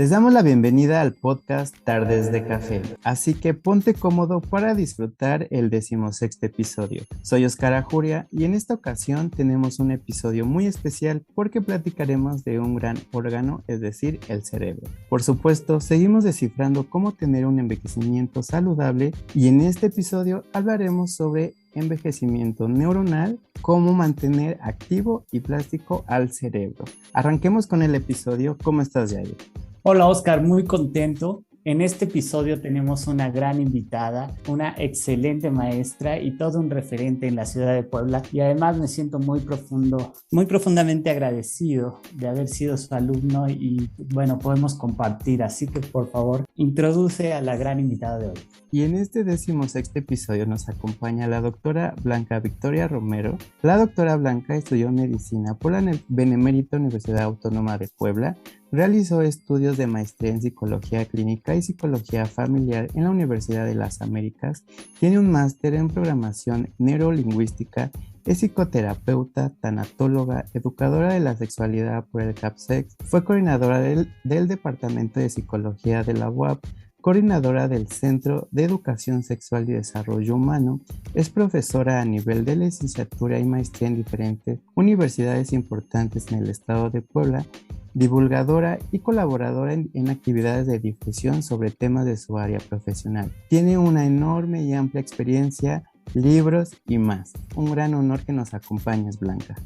Les damos la bienvenida al podcast Tardes de Café, así que ponte cómodo para disfrutar el 16º episodio. Soy Oscar Ajuria y en esta ocasión tenemos un episodio muy especial porque platicaremos de un gran órgano, es decir, el cerebro. Por supuesto, seguimos descifrando cómo tener un envejecimiento saludable y en este episodio hablaremos sobre envejecimiento neuronal, cómo mantener activo y plástico al cerebro. Arranquemos con el episodio. ¿Cómo estás, Yair? Hola, Oscar, muy contento. En este episodio tenemos una gran invitada, una excelente maestra y todo un referente en la ciudad de Puebla, y además me siento muy profundamente agradecido de haber sido su alumno y bueno, podemos compartir, así que por favor, introduce a la gran invitada de hoy. Y en este 16º episodio nos acompaña la doctora Blanca Victoria Romero. La doctora Blanca estudió medicina por la Benemérita Universidad Autónoma de Puebla. Realizó estudios de maestría en psicología clínica y psicología familiar en la Universidad de las Américas. Tiene un máster en programación neurolingüística. Es psicoterapeuta, tanatóloga, educadora de la sexualidad por el CAPSEX. Fue coordinadora del Departamento de Psicología de la UAP. Coordinadora del Centro de Educación Sexual y Desarrollo Humano, es profesora a nivel de licenciatura y maestría en diferentes universidades importantes en el estado de Puebla, divulgadora y colaboradora en actividades de difusión sobre temas de su área profesional. Tiene una enorme y amplia experiencia, libros y más. Un gran honor que nos acompañes, Blanca.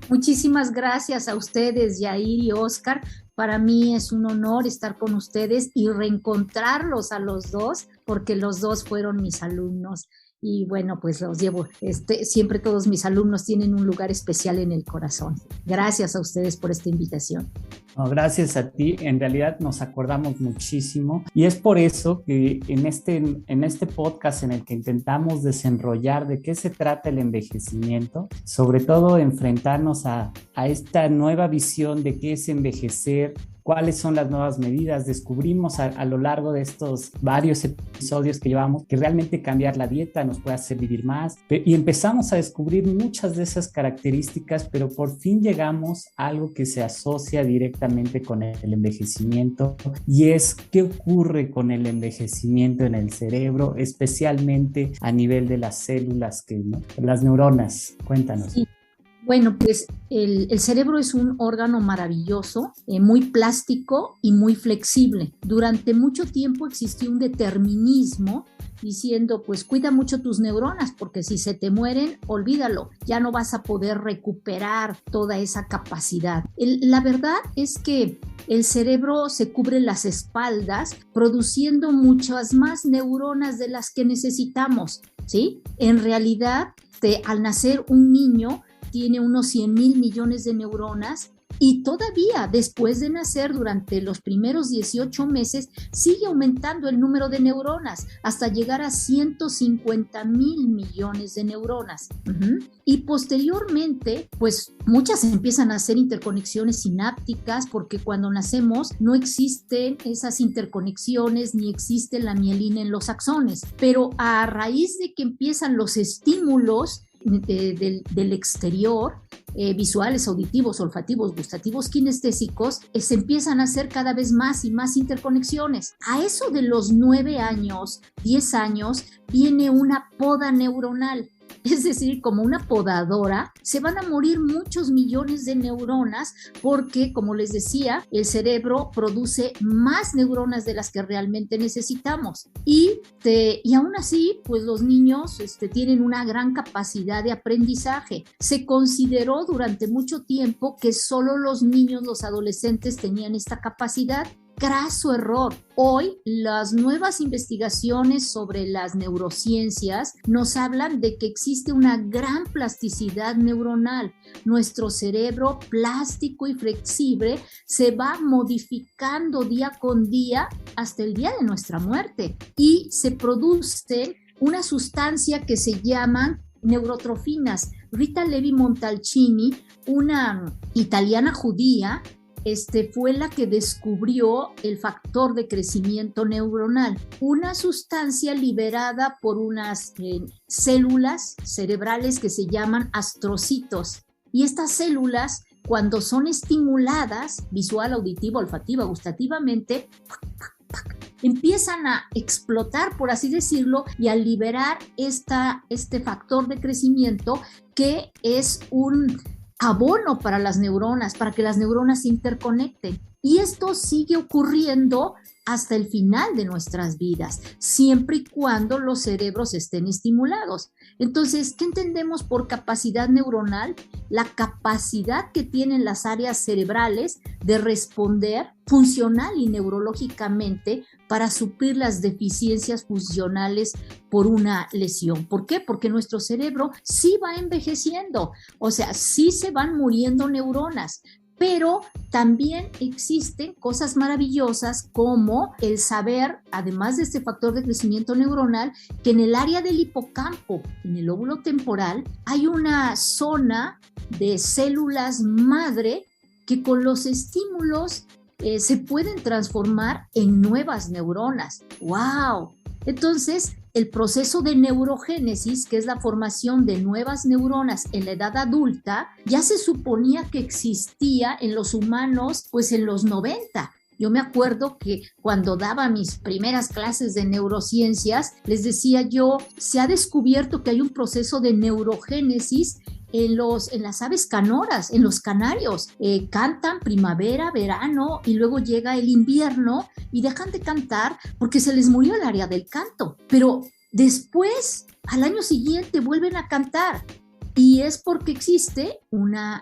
Muchísimas gracias a ustedes, Yair y Oscar. Para mí es un honor estar con ustedes y reencontrarlos a los dos, porque los dos fueron mis alumnos. Y bueno, pues los llevo, siempre todos mis alumnos tienen un lugar especial en el corazón. Gracias a ustedes por esta invitación. No, gracias a ti, en realidad nos acordamos muchísimo y es por eso que en este podcast en el que intentamos desenrollar de qué se trata el envejecimiento, sobre todo enfrentarnos a esta nueva visión de qué es envejecer, cuáles son las nuevas medidas. Descubrimos a lo largo de estos varios episodios que llevamos que realmente cambiar la dieta nos puede hacer vivir más y empezamos a descubrir muchas de esas características, pero por fin llegamos a algo que se asocia directamente con el envejecimiento y es qué ocurre con el envejecimiento en el cerebro, especialmente a nivel de las células, las neuronas. Cuéntanos. Sí. Bueno, pues el cerebro es un órgano maravilloso, muy plástico y muy flexible. Durante mucho tiempo existió un determinismo diciendo, pues cuida mucho tus neuronas porque si se te mueren, olvídalo, ya no vas a poder recuperar toda esa capacidad. La verdad es que el cerebro se cubre las espaldas produciendo muchas más neuronas de las que necesitamos, ¿sí? En realidad, al nacer un niño, tiene unos 100,000 millones de neuronas y todavía después de nacer durante los primeros 18 meses sigue aumentando el número de neuronas hasta llegar a 150,000 millones de neuronas. Y posteriormente, pues muchas empiezan a hacer interconexiones sinápticas porque cuando nacemos no existen esas interconexiones ni existe la mielina en los axones. Pero a raíz de que empiezan los estímulos del exterior, visuales, auditivos, olfativos, gustativos, kinestésicos, se empiezan a hacer cada vez más y más interconexiones. A eso de los 9 años, 10 años, viene una poda neuronal. Es decir, como una podadora, se van a morir muchos millones de neuronas porque, como les decía, el cerebro produce más neuronas de las que realmente necesitamos. Y aún así, pues los niños tienen una gran capacidad de aprendizaje. Se consideró durante mucho tiempo que solo los niños, los adolescentes tenían esta capacidad. Craso error. Hoy las nuevas investigaciones sobre las neurociencias nos hablan de que existe una gran plasticidad neuronal. Nuestro cerebro plástico y flexible se va modificando día con día hasta el día de nuestra muerte y se produce una sustancia que se llama neurotrofinas. Rita Levi Montalcini, una italiana judía, fue la que descubrió el factor de crecimiento neuronal, una sustancia liberada por unas células cerebrales que se llaman astrocitos. Y estas células cuando son estimuladas visual, auditiva, olfativa, gustativamente, empiezan a explotar, por así decirlo, y a liberar este factor de crecimiento que es un abono para las neuronas, para que las neuronas se interconecten. Y esto sigue ocurriendo hasta el final de nuestras vidas, siempre y cuando los cerebros estén estimulados. Entonces, ¿qué entendemos por capacidad neuronal? La capacidad que tienen las áreas cerebrales de responder funcional y neurológicamente para suplir las deficiencias funcionales por una lesión. ¿Por qué? Porque nuestro cerebro sí va envejeciendo, o sea, sí se van muriendo neuronas. Pero también existen cosas maravillosas como el saber, además de este factor de crecimiento neuronal, que en el área del hipocampo, en el lóbulo temporal, hay una zona de células madre que con los estímulos se pueden transformar en nuevas neuronas. ¡Wow! Entonces, el proceso de neurogénesis, que es la formación de nuevas neuronas en la edad adulta, ya se suponía que existía en los humanos, pues en los 90. Yo me acuerdo que cuando daba mis primeras clases de neurociencias, les decía yo, se ha descubierto que hay un proceso de neurogénesis en las aves canoras, en los canarios. Cantan primavera, verano y luego llega el invierno y dejan de cantar porque se les murió el área del canto. Pero después, al año siguiente, vuelven a cantar y es porque existe una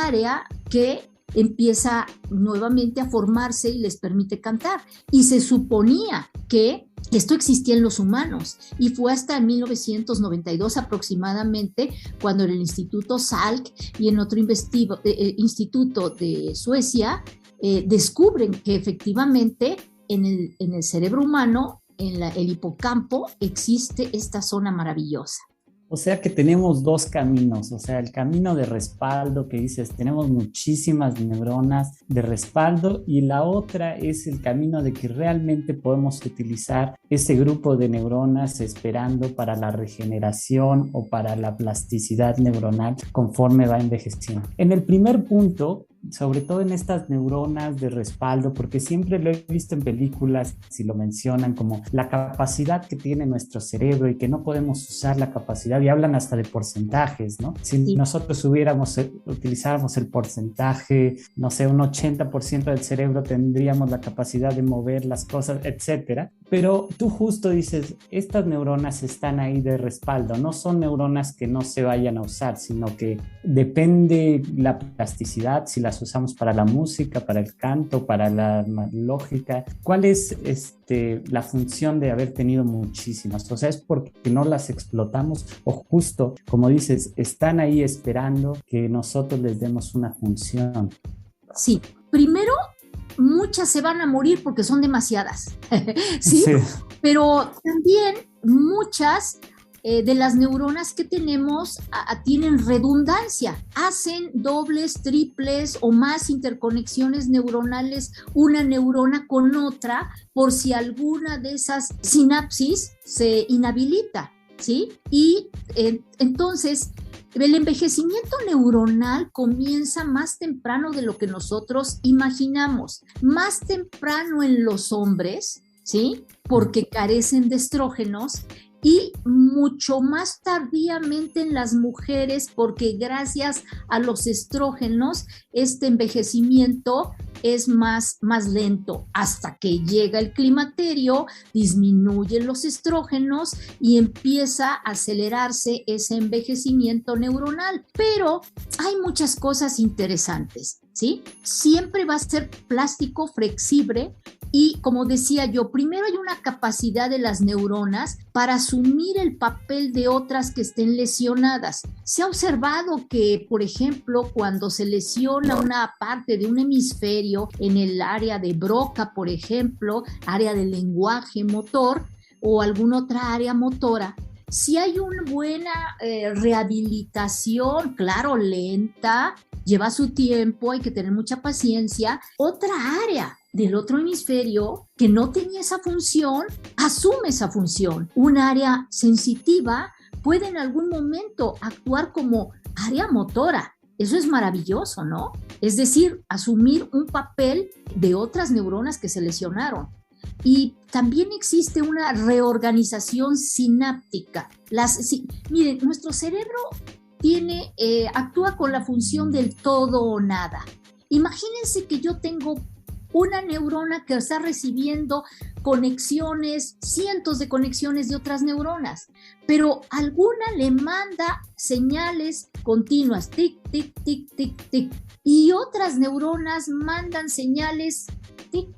área que empieza nuevamente a formarse y les permite cantar. Y se suponía que esto existía en los humanos y fue hasta 1992 aproximadamente cuando en el Instituto Salk y en otro instituto de Suecia descubren que efectivamente en el cerebro humano, en el hipocampo, existe esta zona maravillosa. O sea que tenemos dos caminos, o sea, el camino de respaldo que dices, tenemos muchísimas neuronas de respaldo y la otra es el camino de que realmente podemos utilizar ese grupo de neuronas esperando para la regeneración o para la plasticidad neuronal conforme va envejeciendo. En el primer punto, sobre todo en estas neuronas de respaldo, porque siempre lo he visto en películas, si lo mencionan, como la capacidad que tiene nuestro cerebro y que no podemos usar la capacidad, y hablan hasta de porcentajes, ¿no? Si nosotros utilizáramos el porcentaje, no sé, un 80% del cerebro tendríamos la capacidad de mover las cosas, etcétera. Pero tú justo dices, estas neuronas están ahí de respaldo, no son neuronas que no se vayan a usar, sino que depende la plasticidad, si las usamos para la música, para el canto, para la lógica. ¿Cuál es la función de haber tenido muchísimas? O sea, ¿es porque no las explotamos o justo, como dices, están ahí esperando que nosotros les demos una función? Sí, primero, muchas se van a morir porque son demasiadas, ¿sí? Sí. Pero también muchas de las neuronas que tenemos tienen redundancia, hacen dobles, triples o más interconexiones neuronales una neurona con otra por si alguna de esas sinapsis se inhabilita, ¿sí? Y entonces el envejecimiento neuronal comienza más temprano de lo que nosotros imaginamos, más temprano en los hombres, ¿sí? Porque carecen de estrógenos, y mucho más tardíamente en las mujeres porque gracias a los estrógenos este envejecimiento es más lento hasta que llega el climaterio, disminuyen los estrógenos y empieza a acelerarse ese envejecimiento neuronal. Pero hay muchas cosas interesantes, ¿sí? Siempre va a ser plástico, flexible. Y como decía yo, primero hay una capacidad de las neuronas para asumir el papel de otras que estén lesionadas. Se ha observado que, por ejemplo, cuando se lesiona una parte de un hemisferio en el área de Broca, por ejemplo, área del lenguaje motor o alguna otra área motora, si hay una buena rehabilitación, claro, lenta, lleva su tiempo, hay que tener mucha paciencia, otra área del otro hemisferio que no tenía esa función, asume esa función. Un área sensitiva puede en algún momento actuar como área motora Eso es maravilloso, ¿no? Es decir, asumir un papel de otras neuronas que se lesionaron. Y también existe una reorganización sináptica. Miren, nuestro cerebro actúa con la función del todo o nada. Imagínense que yo tengo una neurona que está recibiendo conexiones, cientos de conexiones de otras neuronas, pero alguna le manda señales continuas, tic, tic, tic, tic, tic, y otras neuronas mandan señales, tic,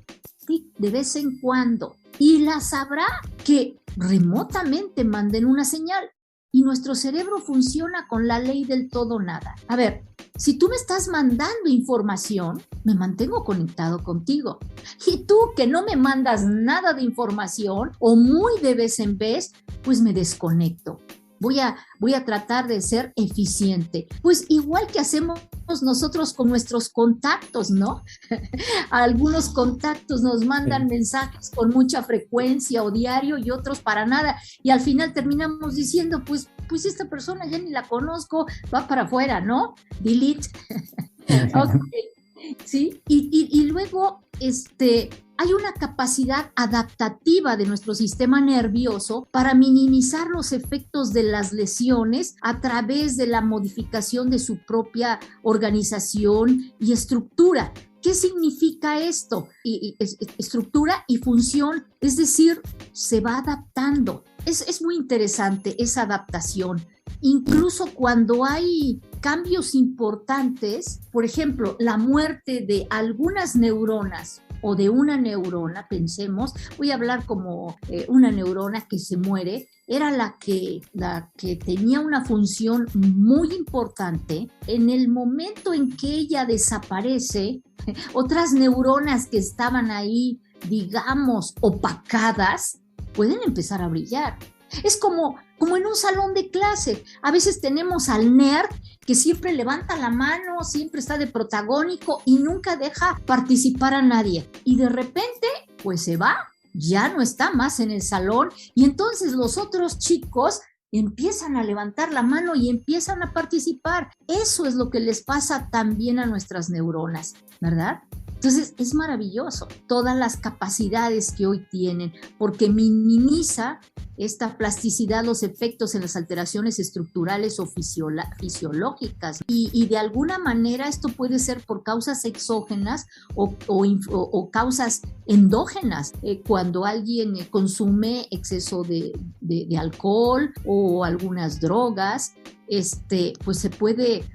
tic, de vez en cuando, y las habrá que remotamente manden una señal, y nuestro cerebro funciona con la ley del todo nada. A ver, si tú me estás mandando información, me mantengo conectado contigo. Y tú que no me mandas nada de información o muy de vez en vez, pues me desconecto. Voy a tratar de ser eficiente. Pues igual que hacemos nosotros con nuestros contactos, ¿no? Algunos contactos nos mandan mensajes con mucha frecuencia o diario y otros para nada. Y al final terminamos diciendo, pues esta persona ya ni la conozco, va para afuera, ¿no? Delete. Okay. ¿Sí? Y luego, hay una capacidad adaptativa de nuestro sistema nervioso para minimizar los efectos de las lesiones a través de la modificación de su propia organización y estructura. ¿Qué significa esto? Estructura y función, es decir, se va adaptando. Es muy interesante esa adaptación. Incluso cuando hay cambios importantes, por ejemplo, la muerte de algunas neuronas o de una neurona, pensemos, voy a hablar como una neurona que se muere, era la que tenía una función muy importante. En el momento en que ella desaparece, otras neuronas que estaban ahí, digamos, opacadas, pueden empezar a brillar. Es como en un salón de clase. A veces tenemos al nerd que siempre levanta la mano, siempre está de protagónico y nunca deja participar a nadie. Y de repente, pues se va, ya no está más en el salón y entonces los otros chicos empiezan a levantar la mano y empiezan a participar. Eso es lo que les pasa también a nuestras neuronas, ¿verdad? Entonces es maravilloso todas las capacidades que hoy tienen porque minimiza esta plasticidad, los efectos en las alteraciones estructurales o fisiológicas y de alguna manera esto puede ser por causas exógenas o causas endógenas. Cuando alguien consume exceso de alcohol o algunas drogas, pues se puede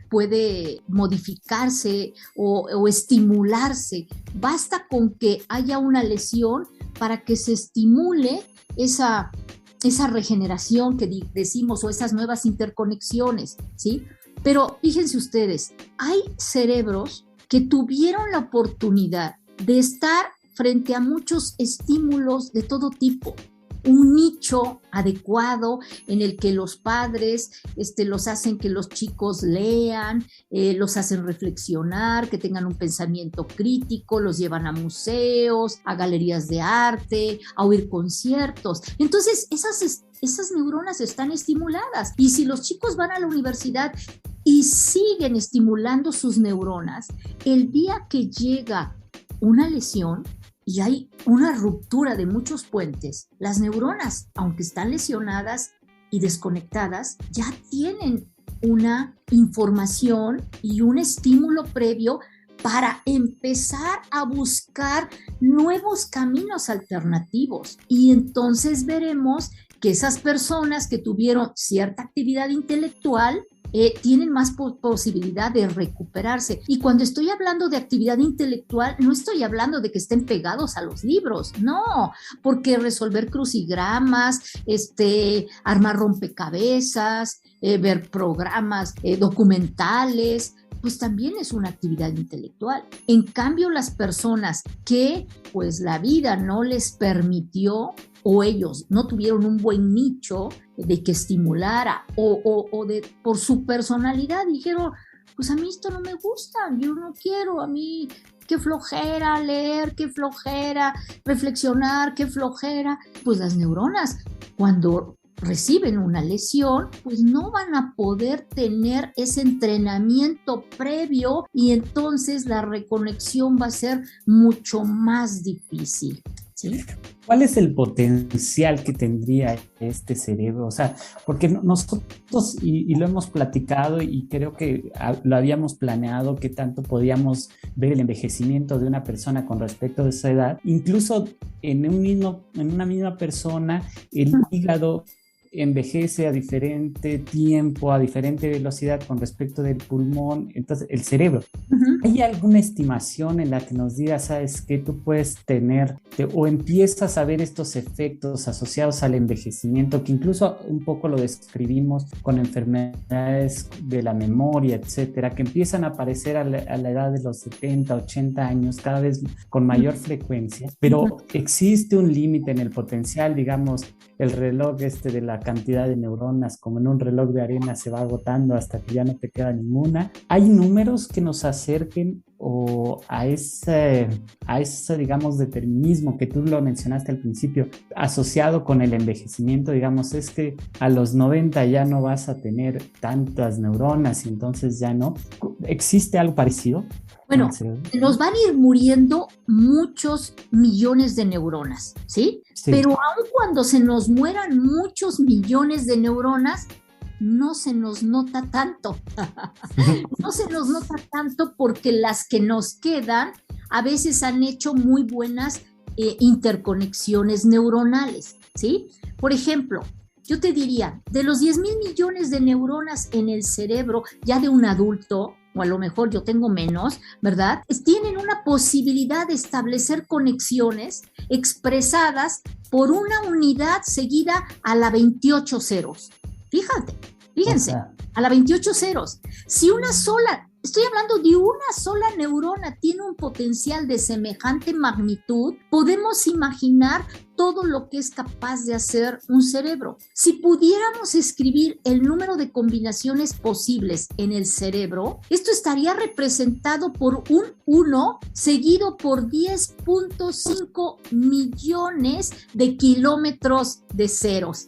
modificarse o estimularse. Basta con que haya una lesión para que se estimule esa regeneración que decimos o esas nuevas interconexiones, ¿sí? Pero fíjense ustedes, hay cerebros que tuvieron la oportunidad de estar frente a muchos estímulos de todo tipo. Un nicho adecuado en el que los padres los hacen que los chicos lean, los hacen reflexionar, que tengan un pensamiento crítico, los llevan a museos, a galerías de arte, a oír conciertos. Entonces, esas neuronas están estimuladas. Y si los chicos van a la universidad y siguen estimulando sus neuronas, el día que llega una lesión, y hay una ruptura de muchos puentes, las neuronas, aunque están lesionadas y desconectadas, ya tienen una información y un estímulo previo para empezar a buscar nuevos caminos alternativos. Y entonces veremos que esas personas que tuvieron cierta actividad intelectual tienen más posibilidad de recuperarse. Y cuando estoy hablando de actividad intelectual, no estoy hablando de que estén pegados a los libros, no, porque resolver crucigramas, armar rompecabezas, ver programas documentales, pues también es una actividad intelectual. En cambio, las personas que pues la vida no les permitió o ellos no tuvieron un buen nicho de que estimulara o por su personalidad dijeron, pues a mí esto no me gusta, yo no quiero, a mí qué flojera leer, qué flojera reflexionar, qué flojera. Pues las neuronas, cuando reciben una lesión, pues no van a poder tener ese entrenamiento previo y entonces la reconexión va a ser mucho más difícil, ¿sí? ¿Cuál es el potencial que tendría este cerebro? O sea, porque nosotros, y lo hemos platicado y creo que lo habíamos planeado, que tanto podíamos ver el envejecimiento de una persona con respecto a esa edad, incluso en una misma persona, el hígado envejece a diferente tiempo, a diferente velocidad con respecto del pulmón, entonces el cerebro. ¿Hay alguna estimación en la que nos diga, sabes, que tú puedes tener o empiezas a ver estos efectos asociados al envejecimiento, que incluso un poco lo describimos con enfermedades de la memoria, etcétera, que empiezan a aparecer a la edad de los 70, 80 años, cada vez con mayor frecuencia, pero existe un límite en el potencial, digamos, el reloj de la cantidad de neuronas, como en un reloj de arena, se va agotando hasta que ya no te queda ninguna? ¿Hay números que nos acerquen o a ese, digamos, determinismo que tú lo mencionaste al principio, asociado con el envejecimiento? Digamos, es que a los 90 ya no vas a tener tantas neuronas y entonces ya no. ¿Existe algo parecido? Bueno, nos van a ir muriendo muchos millones de neuronas, ¿sí? Sí. Pero aun cuando se nos mueran muchos millones de neuronas, no se nos nota tanto. No se nos nota tanto porque las que nos quedan a veces han hecho muy buenas interconexiones neuronales, ¿sí? Por ejemplo, yo te diría, de los 10,000 millones de neuronas en el cerebro ya de un adulto, o a lo mejor yo tengo menos, ¿verdad? Tienen una posibilidad de establecer conexiones expresadas por una unidad seguida a la 28 ceros. Fíjense, a la 28 ceros. Si una sola, estoy hablando de una sola neurona, tiene un potencial de semejante magnitud, podemos imaginar todo lo que es capaz de hacer un cerebro. Si pudiéramos escribir el número de combinaciones posibles en el cerebro, esto estaría representado por un 1 seguido por 10.5 millones de kilómetros de ceros.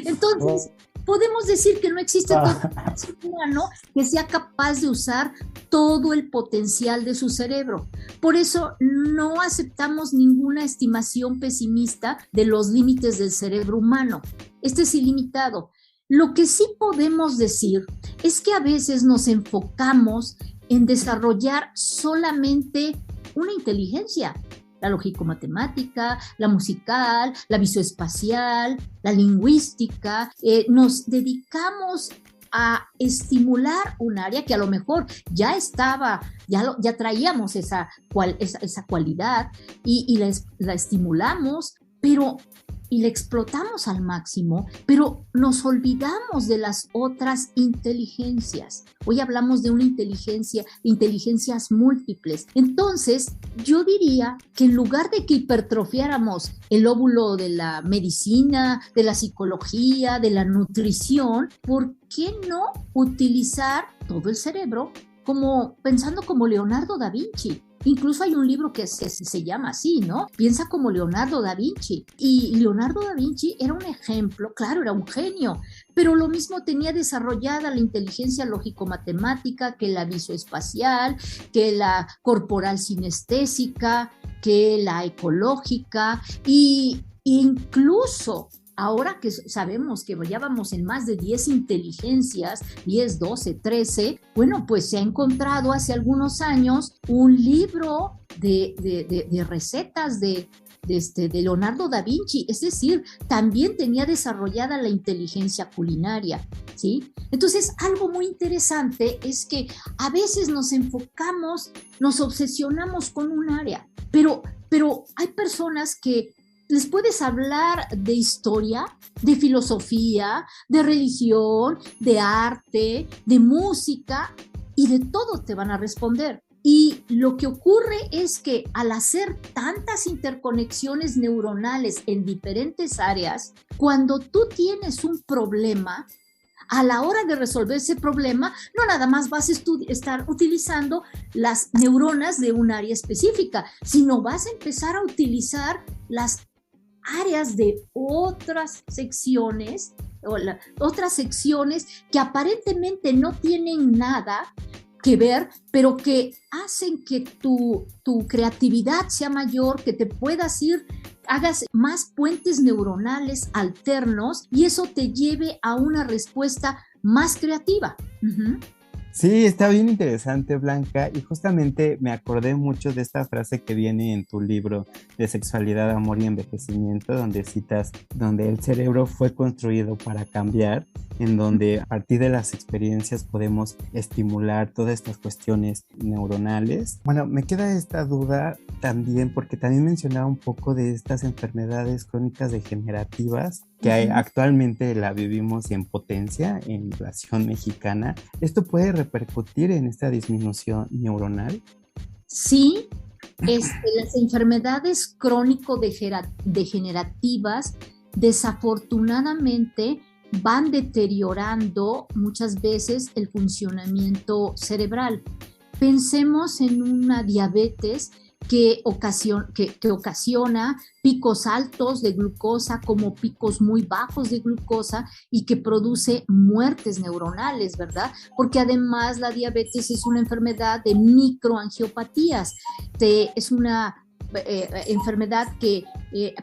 Entonces, podemos decir que no existe todo ser humano que sea capaz de usar todo el potencial de su cerebro. Por eso no aceptamos ninguna estimación pesimista de los límites del cerebro humano. Este es ilimitado. Lo que sí podemos decir es que a veces nos enfocamos en desarrollar solamente una inteligencia. La lógico-matemática, la musical, la visoespacial, la lingüística. Nos dedicamos a estimular un área que a lo mejor ya estaba, ya traíamos esa cualidad y la estimulamos, y la explotamos al máximo, pero nos olvidamos de las otras inteligencias. Hoy hablamos de una inteligencias múltiples. Entonces, yo diría que en lugar de que hipertrofiáramos el lóbulo de la medicina, de la psicología, de la nutrición, ¿por qué no utilizar todo el cerebro pensando como Leonardo da Vinci? Incluso hay un libro que se llama así, ¿no? Piensa como Leonardo da Vinci. Y Leonardo da Vinci era un ejemplo, claro, era un genio, pero lo mismo tenía desarrollada la inteligencia lógico-matemática que la visoespacial, que la corporal sinestésica, que la ecológica, y incluso ahora que sabemos que ya vamos en más de 10 inteligencias, 10, 12, 13, bueno, pues se ha encontrado hace algunos años un libro de recetas de Leonardo da Vinci, es decir, también tenía desarrollada la inteligencia culinaria, ¿sí? Entonces, algo muy interesante es que a veces nos enfocamos, nos obsesionamos con un área, pero hay personas que les puedes hablar de historia, de filosofía, de religión, de arte, de música, y de todo te van a responder. Y lo que ocurre es que al hacer tantas interconexiones neuronales en diferentes áreas, cuando tú tienes un problema, a la hora de resolver ese problema, no nada más vas a estar utilizando las neuronas de un área específica, sino vas a empezar a utilizar las áreas de otras secciones, otras secciones que aparentemente no tienen nada que ver, pero que hacen que tu creatividad sea mayor, que te puedas ir, hagas más puentes neuronales alternos y eso te lleve a una respuesta más creativa. Uh-huh. Sí, está bien interesante, Blanca, y justamente me acordé mucho de esta frase que viene en tu libro de Sexualidad, Amor y Envejecimiento, donde citas, donde el cerebro fue construido para cambiar, en donde a partir de las experiencias podemos estimular todas estas cuestiones neuronales. Bueno, me queda esta duda también, porque también mencionaba un poco de estas enfermedades crónicas degenerativas, que actualmente la vivimos en potencia en la nación mexicana. ¿Esto puede repercutir en esta disminución neuronal? Sí, las enfermedades crónico-degenerativas desafortunadamente van deteriorando muchas veces el funcionamiento cerebral. Pensemos en una diabetes que ocasiona picos altos de glucosa como picos muy bajos de glucosa y que produce muertes neuronales, ¿verdad? Porque además la diabetes es una enfermedad de microangiopatías, es una enfermedad que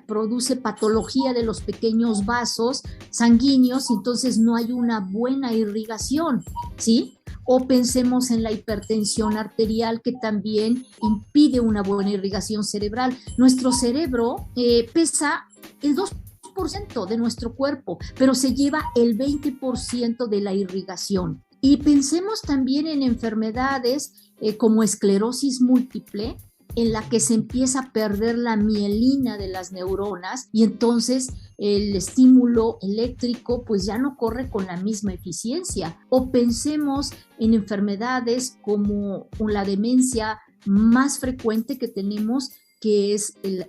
produce patología de los pequeños vasos sanguíneos y entonces no hay una buena irrigación, ¿sí? O pensemos en la hipertensión arterial que también impide una buena irrigación cerebral. Nuestro cerebro pesa el 2% de nuestro cuerpo, pero se lleva el 20% de la irrigación. Y pensemos también en enfermedades como esclerosis múltiple, en la que se empieza a perder la mielina de las neuronas y entonces el estímulo eléctrico pues ya no corre con la misma eficiencia. O pensemos en enfermedades como la demencia más frecuente que tenemos, que es el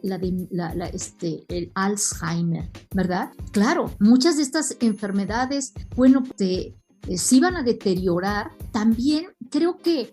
Alzheimer, ¿verdad? Claro, muchas de estas enfermedades, bueno, sí van a deteriorar. También creo que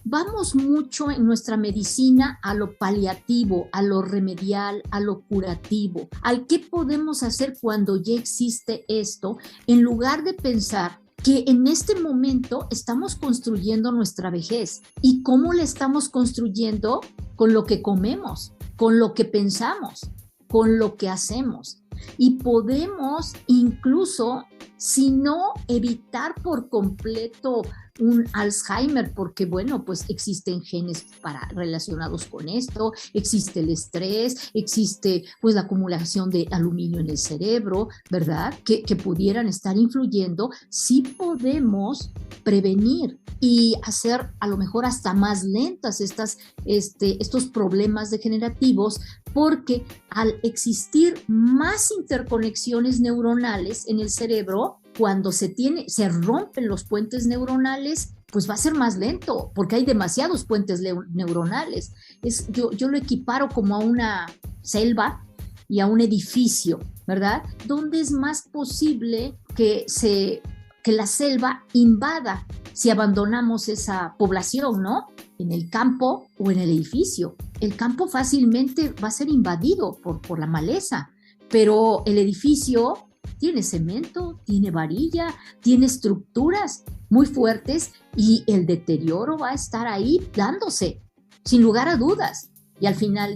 vamos mucho en nuestra medicina a lo paliativo, a lo remedial, a lo curativo, al qué podemos hacer cuando ya existe esto, en lugar de pensar que en este momento estamos construyendo nuestra vejez. ¿Y cómo la estamos construyendo? Con lo que comemos, con lo que pensamos, con lo que hacemos. Y podemos incluso, si no evitar por completo un Alzheimer, porque bueno, pues existen genes relacionados con esto, existe el estrés, existe pues la acumulación de aluminio en el cerebro, ¿verdad? Que pudieran estar influyendo. Sí podemos prevenir y hacer a lo mejor hasta más lentas estos problemas degenerativos, porque al existir más interconexiones neuronales en el cerebro, cuando se rompen los puentes neuronales, pues va a ser más lento, porque hay demasiados puentes neuronales. Yo lo equiparo como a una selva y a un edificio, ¿verdad? Donde es más posible que la selva invada si abandonamos esa población, ¿no? En el campo o en el edificio. El campo fácilmente va a ser invadido por la maleza, pero el edificio tiene cemento, tiene varilla, tiene estructuras muy fuertes y el deterioro va a estar ahí dándose, sin lugar a dudas. Y al final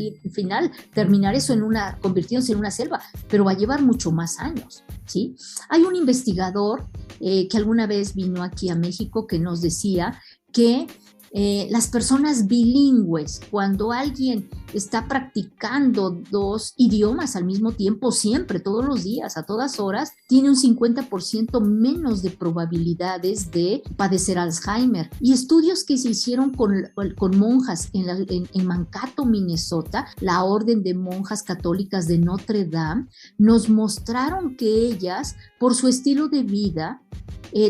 terminar eso convirtiéndose en una selva, pero va a llevar mucho más años, ¿sí? Hay un investigador que alguna vez vino aquí a México que nos decía que las personas bilingües, cuando alguien está practicando 2 idiomas al mismo tiempo, siempre, todos los días, a todas horas, tiene un 50% menos de probabilidades de padecer Alzheimer. Y estudios que se hicieron con monjas en Mankato, Minnesota, la Orden de Monjas Católicas de Notre Dame, nos mostraron que ellas, por su estilo de vida,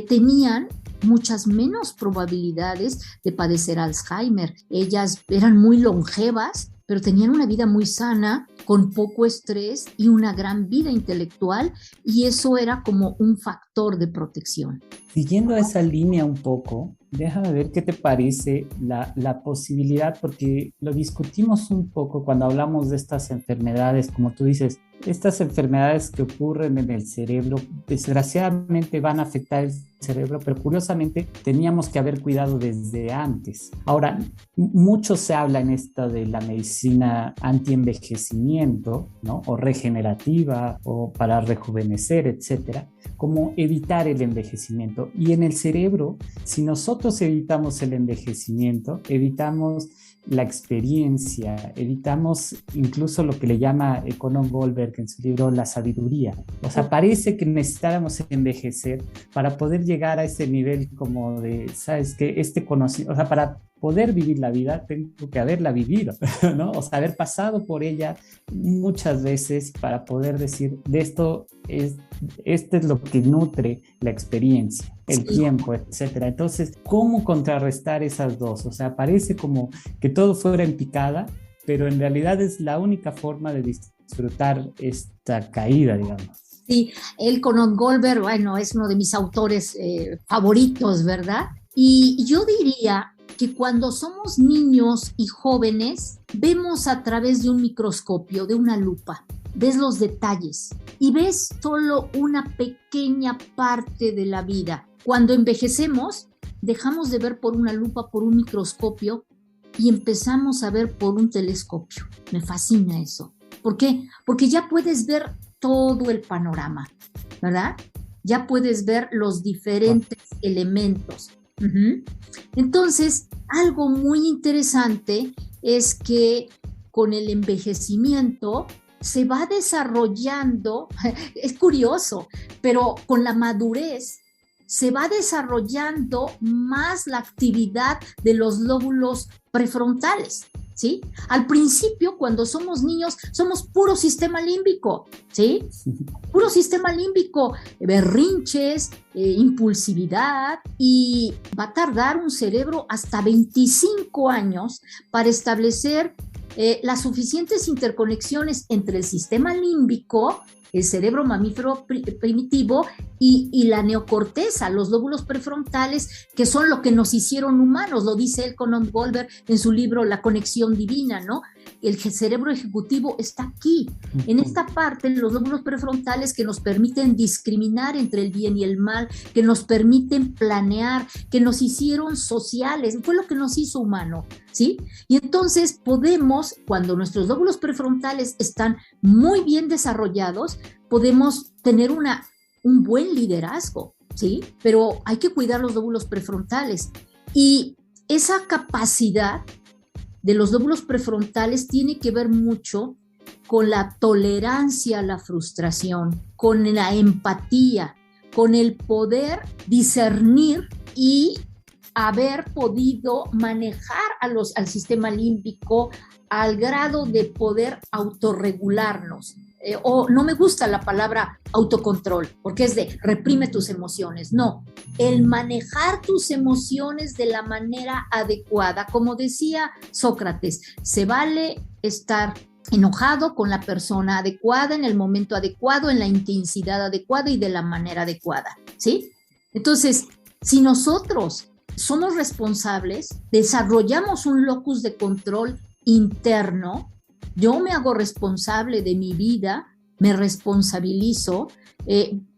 tenían muchas menos probabilidades de padecer Alzheimer. Ellas eran muy longevas, pero tenían una vida muy sana, con poco estrés y una gran vida intelectual, y eso era como un factor de protección. Siguiendo esa línea un poco, déjame ver qué te parece la posibilidad, porque lo discutimos un poco cuando hablamos de estas enfermedades, como tú dices, Estas enfermedades que ocurren en el cerebro, desgraciadamente van a afectar el cerebro, pero curiosamente teníamos que haber cuidado desde antes. Ahora, mucho se habla en esta de la medicina anti-envejecimiento, ¿no? O regenerativa, o para rejuvenecer, etcétera, como evitar el envejecimiento. Y en el cerebro, si nosotros evitamos el envejecimiento, evitamos la experiencia, evitamos incluso lo que le llama Conor Goldberg en su libro La sabiduría. O sea, parece que necesitáramos envejecer para poder llegar a ese nivel como de, ¿sabes qué? Este conocimiento, o sea, para poder vivir la vida tengo que haberla vivido, ¿no? O sea, haber pasado por ella muchas veces para poder decir, esto es lo que nutre la experiencia, el tiempo, etcétera. Entonces, ¿cómo contrarrestar esas dos? O sea, parece como que todo fuera en picada, pero en realidad es la única forma de disfrutar esta caída, digamos. Sí, él Conor Goldberg, bueno, es uno de mis autores favoritos, ¿verdad? Y yo diría que cuando somos niños y jóvenes, vemos a través de un microscopio, de una lupa, ves los detalles y ves solo una pequeña parte de la vida. Cuando envejecemos, dejamos de ver por una lupa, por un microscopio y empezamos a ver por un telescopio. Me fascina eso. ¿Por qué? Porque ya puedes ver todo el panorama, ¿verdad? Ya puedes ver los diferentes elementos. Entonces, algo muy interesante es que con el envejecimiento se va desarrollando, es curioso, pero con la madurez se va desarrollando más la actividad de los lóbulos prefrontales, ¿sí? Al principio, cuando somos niños, somos puro sistema límbico, ¿sí? Puro sistema límbico, berrinches, impulsividad, y va a tardar un cerebro hasta 25 años para establecer las suficientes interconexiones entre el sistema límbico, el cerebro mamífero primitivo y la neocorteza, los lóbulos prefrontales, que son lo que nos hicieron humanos, lo dice él Conor Goldberg en su libro La conexión divina, ¿no? El cerebro ejecutivo está aquí, en esta parte, en los lóbulos prefrontales que nos permiten discriminar entre el bien y el mal, que nos permiten planear, que nos hicieron sociales, fue lo que nos hizo humano, ¿sí? Y entonces podemos, cuando nuestros lóbulos prefrontales están muy bien desarrollados, podemos tener un buen liderazgo, ¿sí? Pero hay que cuidar los lóbulos prefrontales. Y esa capacidad de los lóbulos prefrontales tiene que ver mucho con la tolerancia a la frustración, con la empatía, con el poder discernir y haber podido manejar al sistema límbico al grado de poder autorregularnos. O no me gusta la palabra autocontrol, porque es de reprime tus emociones. No, el manejar tus emociones de la manera adecuada. Como decía Sócrates, se vale estar enojado con la persona adecuada, en el momento adecuado, en la intensidad adecuada y de la manera adecuada, ¿sí? Entonces, si nosotros somos responsables, desarrollamos un locus de control interno, yo me hago responsable de mi vida, me responsabilizo,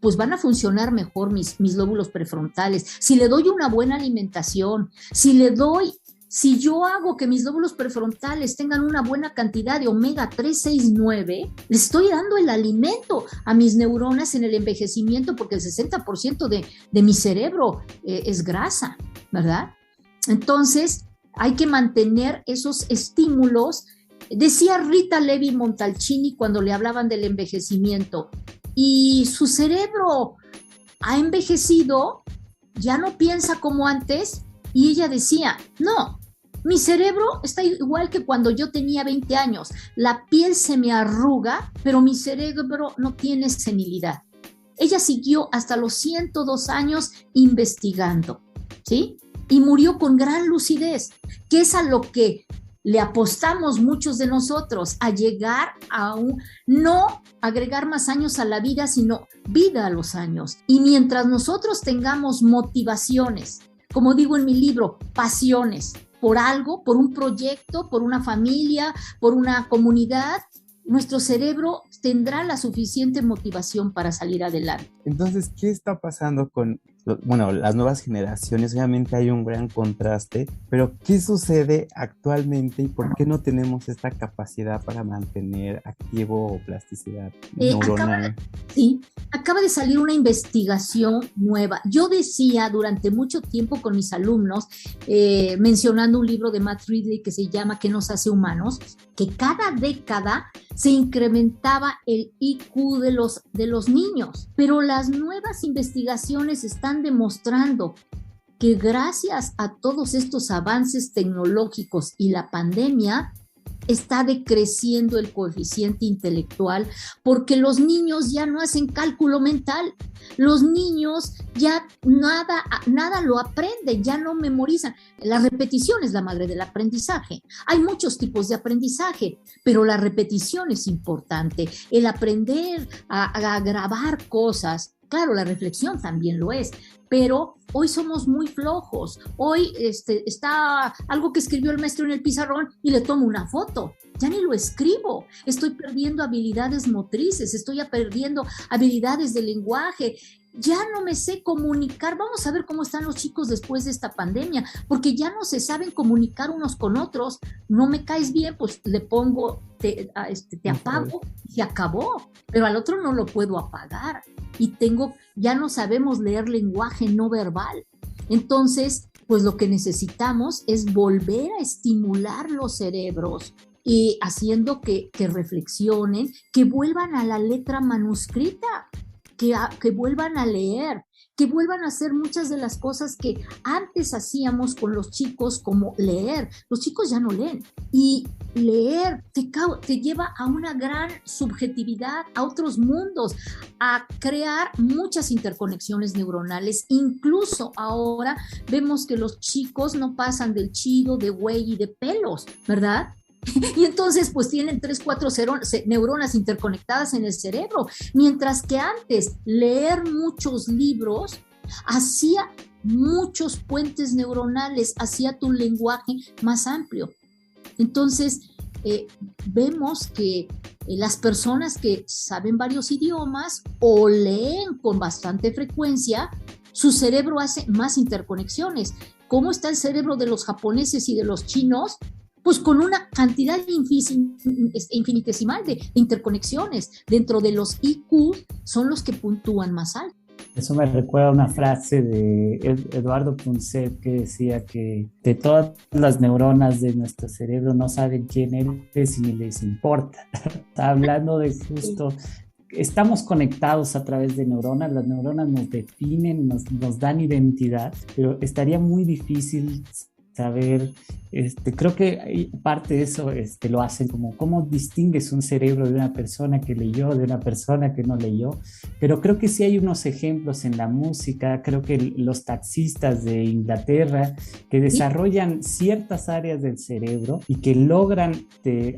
pues van a funcionar mejor mis lóbulos prefrontales. Si le doy una buena alimentación, si yo hago que mis lóbulos prefrontales tengan una buena cantidad de omega 3, 6, 9, le estoy dando el alimento a mis neuronas en el envejecimiento, porque el 60% de mi cerebro es grasa, ¿verdad? Entonces, hay que mantener esos estímulos. Decía Rita Levi Montalcini cuando le hablaban del envejecimiento, y su cerebro ha envejecido, ya no piensa como antes, y ella decía, no, mi cerebro está igual que cuando yo tenía 20 años, la piel se me arruga, pero mi cerebro no tiene senilidad. Ella siguió hasta los 102 años investigando, ¿sí? Y murió con gran lucidez, que es a lo que le apostamos muchos de nosotros, a llegar a no agregar más años a la vida, sino vida a los años. Y mientras nosotros tengamos motivaciones, como digo en mi libro, pasiones, por algo, por un proyecto, por una familia, por una comunidad, nuestro cerebro tendrá la suficiente motivación para salir adelante. Entonces, ¿qué está pasando con, las nuevas generaciones? Obviamente hay un gran contraste, pero ¿qué sucede actualmente y por qué no tenemos esta capacidad para mantener activo plasticidad neuronal? Acaba de salir una investigación nueva. Yo decía durante mucho tiempo con mis alumnos, mencionando un libro de Matt Ridley que se llama ¿Qué nos hace humanos?, que cada década se incrementaba el IQ de los niños, pero las nuevas investigaciones están demostrando que gracias a todos estos avances tecnológicos y la pandemia, está decreciendo el coeficiente intelectual porque los niños ya no hacen cálculo mental, los niños ya nada lo aprenden, ya no memorizan. La repetición es la madre del aprendizaje. Hay muchos tipos de aprendizaje, pero la repetición es importante, el aprender a grabar cosas. Claro, la reflexión también lo es, pero hoy somos muy flojos. Hoy está algo que escribió el maestro en el pizarrón y le tomo una foto. Ya ni lo escribo. Estoy perdiendo habilidades motrices, estoy perdiendo habilidades de lenguaje. Ya no me sé comunicar. Vamos a ver cómo están los chicos después de esta pandemia, porque ya no se saben comunicar unos con otros. No me caes bien, pues le pongo, te apago y se acabó. Pero al otro no lo puedo apagar. Y ya no sabemos leer lenguaje no verbal. Entonces, pues lo que necesitamos es volver a estimular los cerebros y haciendo que reflexionen, que vuelvan a la letra manuscrita, que vuelvan a leer, que vuelvan a hacer muchas de las cosas que antes hacíamos con los chicos, como leer. Los chicos ya no leen, y leer te lleva a una gran subjetividad, a otros mundos, a crear muchas interconexiones neuronales. Incluso ahora vemos que los chicos no pasan del chido, de güey y de pelos, ¿verdad? Y entonces pues tienen 3, 4 neuronas interconectadas en el cerebro, mientras que antes leer muchos libros hacía muchos puentes neuronales, hacía tu lenguaje más amplio. Entonces vemos que las personas que saben varios idiomas o leen con bastante frecuencia, su cerebro hace más interconexiones. ¿Cómo está el cerebro de los japoneses y de los chinos? Pues con una cantidad infinitesimal de interconexiones. Dentro de los IQ son los que puntúan más alto. Eso me recuerda a una frase de Eduardo Punset, que decía que de todas las neuronas de nuestro cerebro no saben quién eres y ni les importa. Está hablando de justo... Estamos conectados a través de neuronas, las neuronas nos definen, nos dan identidad, pero estaría muy difícil saber, creo que parte de eso lo hacen como cómo distingues un cerebro de una persona que leyó, de una persona que no leyó, pero creo que sí hay unos ejemplos en la música. Creo que los taxistas de Inglaterra que desarrollan ciertas áreas del cerebro y que logran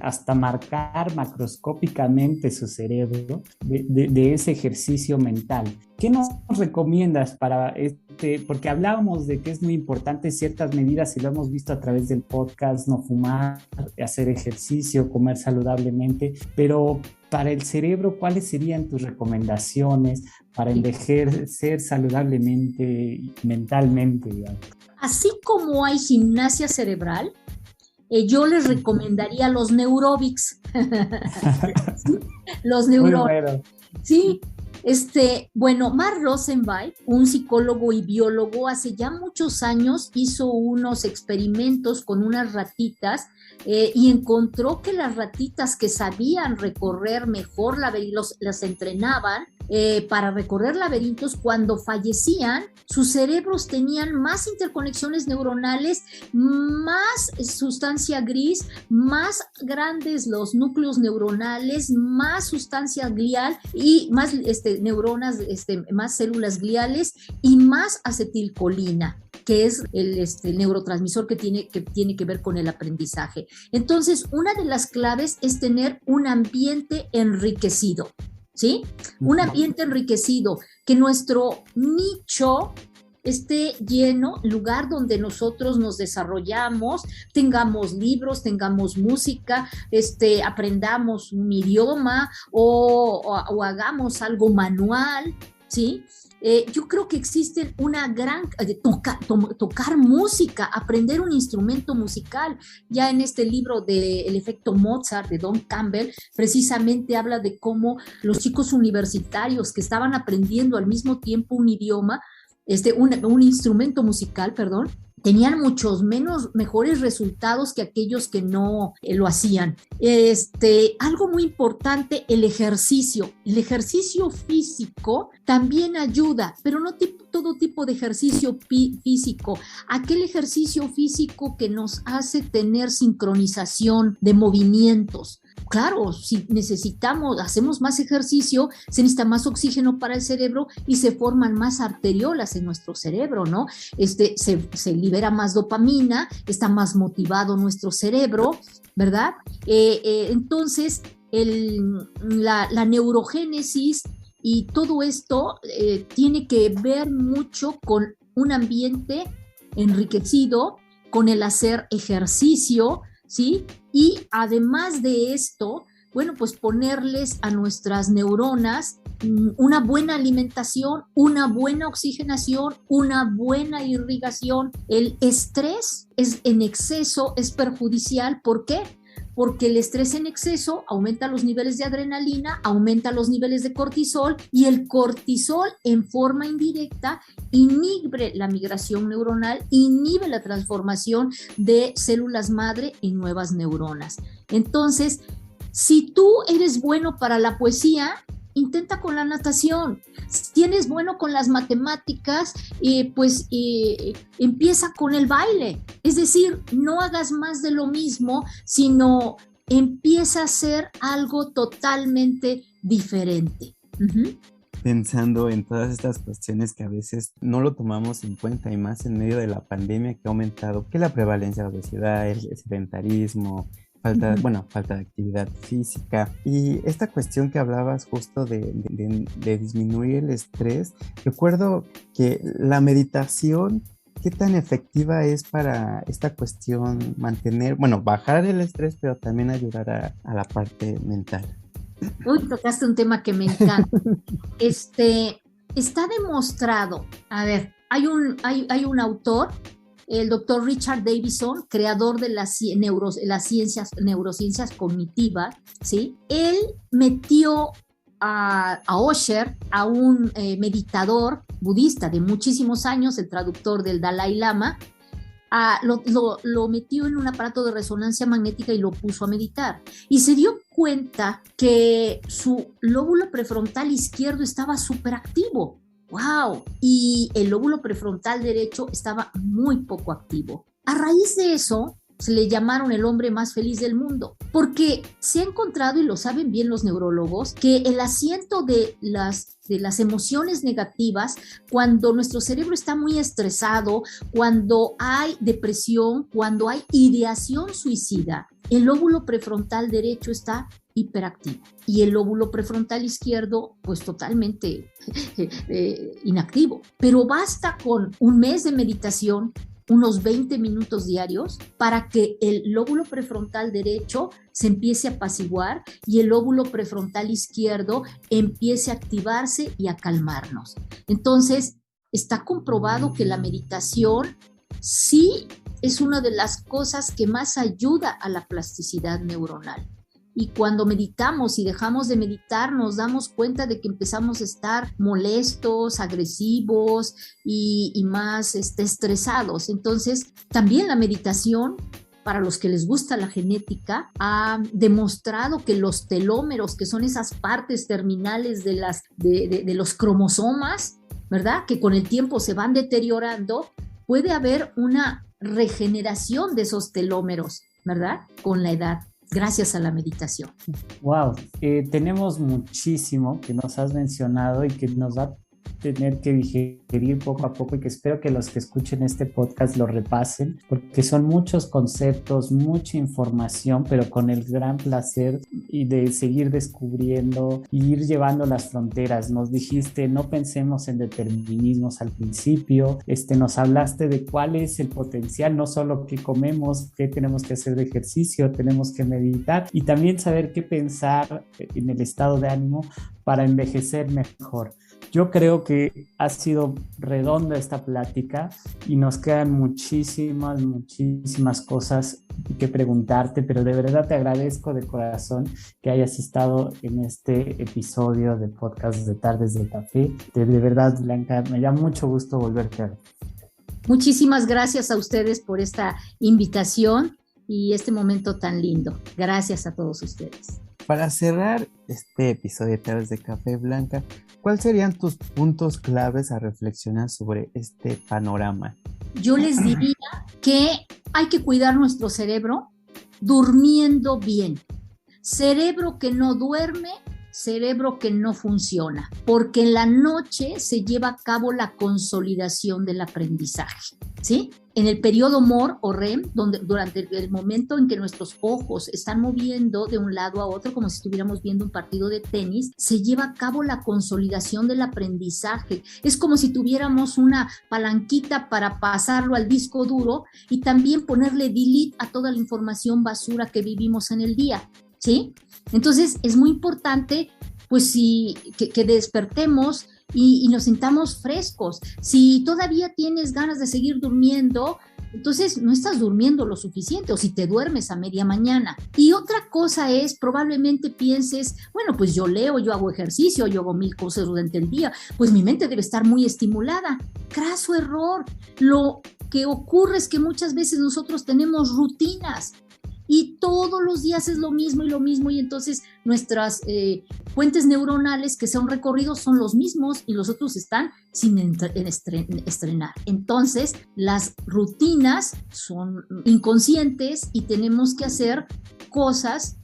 hasta marcar macroscópicamente su cerebro de ese ejercicio mental. ¿Qué nos recomiendas para porque hablábamos de que es muy importante ciertas medidas y lo hemos visto a través del podcast: no fumar, hacer ejercicio, comer saludablemente, pero para el cerebro, ¿cuáles serían tus recomendaciones para envejecer saludablemente y mentalmente, digamos? Así como hay gimnasia cerebral, yo les recomendaría los neurobics. Los neurobics. Sí. Mark Rosenwein, un psicólogo y biólogo, hace ya muchos años hizo unos experimentos con unas ratitas y encontró que las ratitas que sabían recorrer mejor laberintos, las entrenaban para recorrer laberintos. Cuando fallecían, sus cerebros tenían más interconexiones neuronales, más sustancia gris, más grandes los núcleos neuronales, más sustancia glial y más neuronas, más células gliales y más acetilcolina, que es el neurotransmisor que tiene que ver con el aprendizaje. Entonces, una de las claves es tener un ambiente enriquecido, ¿sí? Un ambiente enriquecido, que nuestro nicho esté lleno, lugar donde nosotros nos desarrollamos, tengamos libros, tengamos música, aprendamos un idioma o hagamos algo manual, ¿sí? Yo creo que existe una gran... tocar música, aprender un instrumento musical. Ya en este libro de El efecto Mozart de Don Campbell, precisamente habla de cómo los chicos universitarios que estaban aprendiendo al mismo tiempo un idioma, un instrumento musical, perdón, tenían mejores resultados que aquellos que no lo hacían. Algo muy importante, el ejercicio. El ejercicio físico también ayuda, pero no todo tipo de ejercicio físico. Aquel ejercicio físico que nos hace tener sincronización de movimientos. Claro, si hacemos más ejercicio, se necesita más oxígeno para el cerebro y se forman más arteriolas en nuestro cerebro, ¿no? Se libera más dopamina, está más motivado nuestro cerebro, ¿verdad? Entonces, la neurogénesis y todo esto tiene que ver mucho con un ambiente enriquecido, con el hacer ejercicio, ¿sí? Y además de esto, bueno, pues ponerles a nuestras neuronas una buena alimentación, una buena oxigenación, una buena irrigación. El estrés en exceso es perjudicial. ¿Por qué? Porque el estrés en exceso aumenta los niveles de adrenalina, aumenta los niveles de cortisol, y el cortisol en forma indirecta inhibe la migración neuronal, inhibe la transformación de células madre en nuevas neuronas. Entonces, si tú eres bueno para la poesía, intenta con la natación. Si eres bueno con las matemáticas, empieza con el baile. Es decir, no hagas más de lo mismo, sino empieza a hacer algo totalmente diferente. Uh-huh. Pensando en todas estas cuestiones que a veces no lo tomamos en cuenta, y más en medio de la pandemia, que ha aumentado que la prevalencia de la obesidad, el sedentarismo, falta de actividad física, y esta cuestión que hablabas justo de disminuir el estrés. Recuerdo que la meditación, ¿qué tan efectiva es para esta cuestión? Bajar el estrés, pero también ayudar a la parte mental. Uy, tocaste un tema que me encanta. Está demostrado, a ver, hay un autor, el doctor Richard Davidson, creador de las neurociencias cognitivas, ¿sí? Él metió a Osher, a un meditador budista de muchísimos años, el traductor del Dalai Lama, lo metió en un aparato de resonancia magnética y lo puso a meditar. Y se dio cuenta que su lóbulo prefrontal izquierdo estaba súper activo. ¡Wow! Y el lóbulo prefrontal derecho estaba muy poco activo. A raíz de eso, se le llamaron el hombre más feliz del mundo, porque se ha encontrado, y lo saben bien los neurólogos, que el asiento de las emociones negativas, cuando nuestro cerebro está muy estresado, cuando hay depresión, cuando hay ideación suicida, el lóbulo prefrontal derecho está hiperactivo y el lóbulo prefrontal izquierdo pues totalmente inactivo. Pero basta con un mes de meditación, unos 20 minutos diarios, para que el lóbulo prefrontal derecho se empiece a apaciguar y el lóbulo prefrontal izquierdo empiece a activarse y a calmarnos. Entonces, está comprobado que la meditación sí es una de las cosas que más ayuda a la plasticidad neuronal. Y cuando meditamos y dejamos de meditar, nos damos cuenta de que empezamos a estar molestos, agresivos y más estresados. Entonces, también la meditación, para los que les gusta la genética, ha demostrado que los telómeros, que son esas partes terminales de los cromosomas, ¿verdad?, que con el tiempo se van deteriorando, puede haber una regeneración de esos telómeros, ¿verdad?, con la edad, gracias a la meditación. Wow, tenemos muchísimo que nos has mencionado y que nos da tener que digerir poco a poco y que espero que los que escuchen este podcast lo repasen, porque son muchos conceptos, mucha información, pero con el gran placer y de seguir descubriendo y ir llevando las fronteras. Nos dijiste, no pensemos en determinismos al principio, nos hablaste de cuál es el potencial, no solo qué comemos, qué tenemos que hacer de ejercicio, tenemos que meditar y también saber qué pensar en el estado de ánimo para envejecer mejor. Yo creo que ha sido redonda esta plática y nos quedan muchísimas cosas que preguntarte, pero de verdad te agradezco de corazón que hayas estado en este episodio de podcast de Tardes de Café. De verdad, Blanca, me da mucho gusto volverte a ver. Muchísimas gracias a ustedes por esta invitación y este momento tan lindo. Gracias a todos ustedes. Para cerrar este episodio de Tardes de Café, Blanca, ¿cuáles serían tus puntos claves a reflexionar sobre este panorama? Yo les diría que hay que cuidar nuestro cerebro durmiendo bien. Cerebro que no duerme, cerebro que no funciona, porque en la noche se lleva a cabo la consolidación del aprendizaje, ¿sí? En el periodo MOR o REM, durante el momento en que nuestros ojos están moviendo de un lado a otro, como si estuviéramos viendo un partido de tenis, se lleva a cabo la consolidación del aprendizaje. Es como si tuviéramos una palanquita para pasarlo al disco duro y también ponerle delete a toda la información basura que vivimos en el día, ¿sí? Entonces, es muy importante, pues, que despertemos y nos sintamos frescos. Si todavía tienes ganas de seguir durmiendo, entonces no estás durmiendo lo suficiente, o si te duermes a media mañana. Y otra cosa es, probablemente pienses, bueno, pues yo leo, yo hago ejercicio, yo hago 1000 cosas durante el día, pues mi mente debe estar muy estimulada. Craso error. Lo que ocurre es que muchas veces nosotros tenemos rutinas y todos los días es lo mismo, y entonces nuestras puentes neuronales que son recorridos son los mismos y los otros están sin estrenar. Entonces las rutinas son inconscientes y tenemos que hacer cosas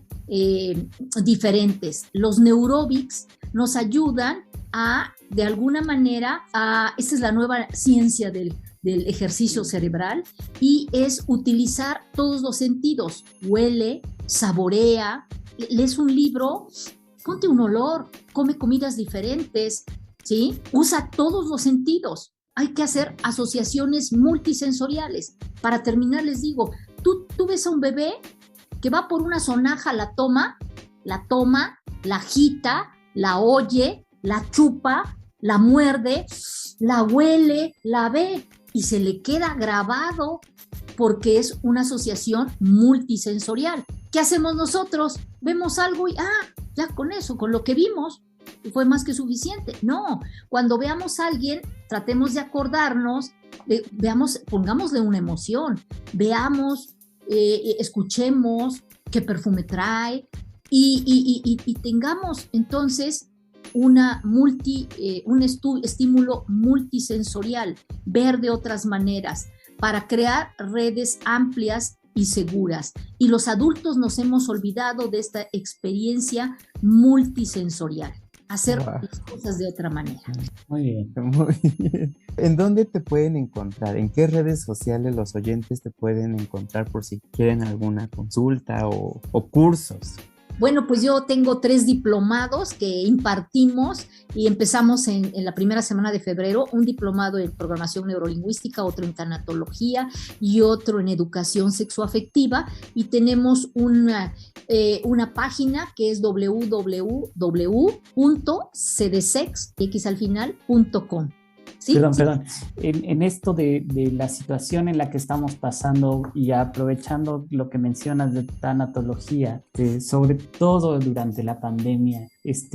diferentes. Los neurobics nos ayudan de alguna manera, esta es la nueva ciencia del ejercicio cerebral, y es utilizar todos los sentidos. Huele, saborea, lees un libro, ponte un olor, come comidas diferentes, ¿sí? Usa todos los sentidos. Hay que hacer asociaciones multisensoriales. Para terminar, les digo, tú ves a un bebé que va por una sonaja, la toma, la agita, la oye, la chupa, la muerde, la huele, la ve, y se le queda grabado porque es una asociación multisensorial. ¿Qué hacemos nosotros? Vemos algo y ya con eso, con lo que vimos, fue más que suficiente. No, cuando veamos a alguien, tratemos de acordarnos, pongámosle una emoción, veamos, escuchemos qué perfume trae y tengamos entonces un estímulo multisensorial, ver de otras maneras, para crear redes amplias y seguras. Y los adultos nos hemos olvidado de esta experiencia multisensorial, hacer las cosas de otra manera. Muy bien. Muy bien. ¿En dónde te pueden encontrar? ¿En qué redes sociales los oyentes te pueden encontrar por si quieren alguna consulta o cursos? Bueno, pues yo tengo 3 diplomados que impartimos y empezamos en la primera semana de febrero, un diplomado en programación neurolingüística, otro en tanatología y otro en educación sexoafectiva, y tenemos una página que es www.cdsex.com. ¿Sí? Perdón. En esto de la situación en la que estamos pasando y aprovechando lo que mencionas de tanatología, sobre todo durante la pandemia,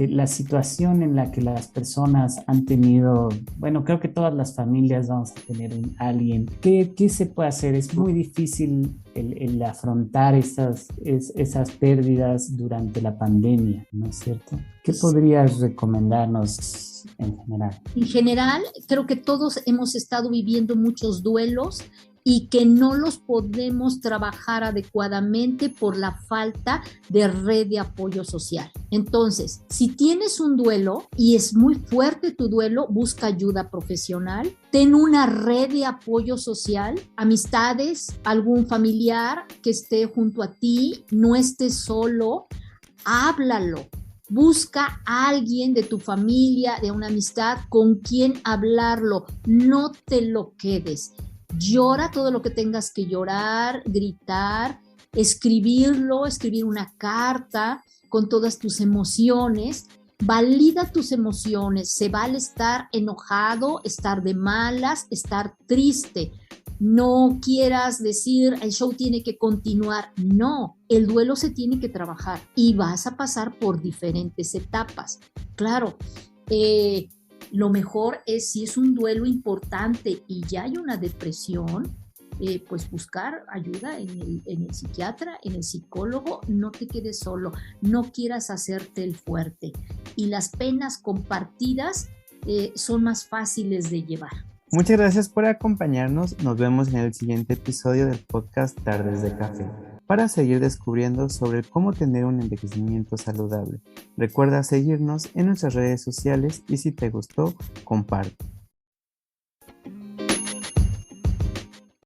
la situación en la que las personas han tenido, bueno, creo que todas las familias vamos a tener alguien. ¿Qué se puede hacer? Es muy difícil el afrontar esas pérdidas durante la pandemia, ¿no es cierto? ¿Qué podrías recomendarnos en general? En general, creo que todos hemos estado viviendo muchos duelos y que no los podemos trabajar adecuadamente por la falta de red de apoyo social. Entonces, si tienes un duelo y es muy fuerte tu duelo, busca ayuda profesional, ten una red de apoyo social, amistades, algún familiar que esté junto a ti, no estés solo, háblalo. Busca a alguien de tu familia, de una amistad con quien hablarlo, no te lo quedes. Llora todo lo que tengas que llorar, gritar, escribirlo, escribir una carta con todas tus emociones. Valida tus emociones, se vale estar enojado, estar de malas, estar triste. No quieras decir el show tiene que continuar, no, el duelo se tiene que trabajar y vas a pasar por diferentes etapas. Claro, lo mejor es si es un duelo importante y ya hay una depresión, pues buscar ayuda en el psiquiatra, en el psicólogo. No te quedes solo, no quieras hacerte el fuerte y las penas compartidas son más fáciles de llevar. Muchas gracias por acompañarnos. Nos vemos en el siguiente episodio del podcast Tardes de Café para seguir descubriendo sobre cómo tener un envejecimiento saludable. Recuerda seguirnos en nuestras redes sociales y si te gustó, comparte.